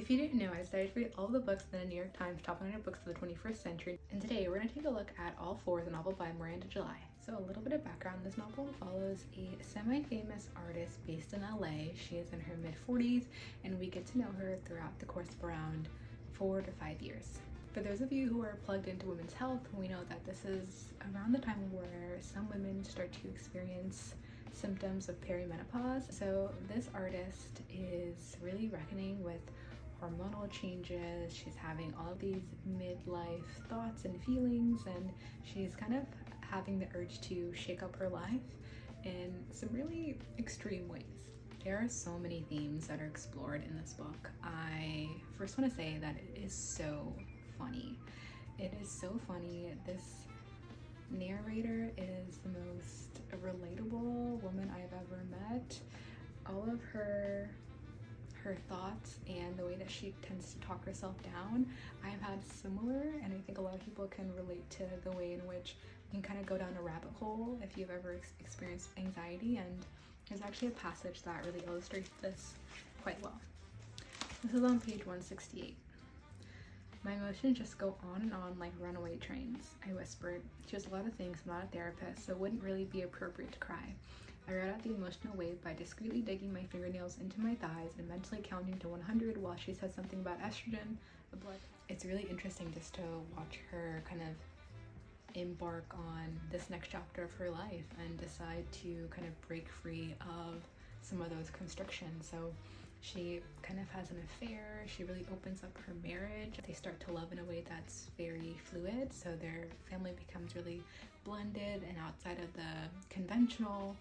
If you didn't know, I decided to read all the books in the New York Times Top 100 Books of the 21st Century, and today we're going to take a look at all four of the novel by Miranda July. So a little bit of background, this novel follows a semi-famous artist based in LA. She is in her mid-40s, and we get to know her throughout the course of around 4 to 5 years. For those of you who are plugged into women's health, we know that this is around the time where some women start to experience symptoms of perimenopause. So this artist is really reckoning with hormonal changes. She's having all of these midlife thoughts and feelings, and she's kind of having the urge to shake up her life in some really extreme ways. There are so many themes that are explored in this book. I first want to say that it is so funny. It is so funny. This narrator is the most relatable woman I've ever met. All of her thoughts and the way that she tends to talk herself down, I've had similar, and I think a lot of people can relate to the way in which you can kind of go down a rabbit hole if you've ever experienced anxiety. And there's actually a passage that really illustrates this quite well. This is on page 168. My emotions just go on and on like runaway trains, I whispered. She has a lot of things. I'm not a therapist, so it wouldn't really be appropriate to cry. I rode out the emotional wave by discreetly digging my fingernails into my thighs and mentally counting to 100 while she said something about estrogen, the blood. It's really interesting just to watch her kind of embark on this next chapter of her life and decide to kind of break free of some of those constrictions. So she kind of has an affair. She really opens up her marriage. They start to love in a way that's very fluid, so their family becomes really blended and outside of the conventional.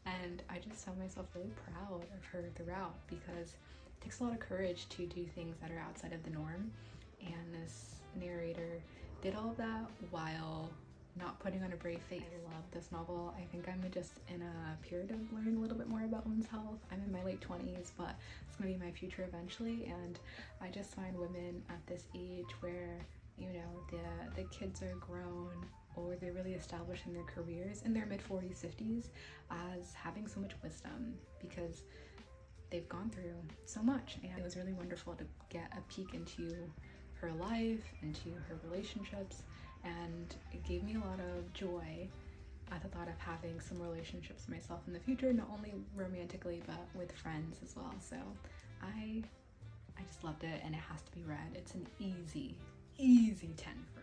And I just found myself really proud of her throughout, because it takes a lot of courage to do things that are outside of the norm, and this narrator did all of that while not putting on a brave face. I love this novel. I think I'm just in a period of learning a little bit more about women's health. I'm in my late 20s, but it's going to be my future eventually, and I just find women at this age where, you know, the kids are grown or they're really established in their careers in their mid-40s, 50s, as having so much wisdom because they've gone through so much. And it was really wonderful to get a peek into her life, into her relationships, and it gave me a lot of joy at the thought of having some relationships myself in the future, not only romantically but with friends as well. So I just loved it, and it has to be read. It's an easy 10 for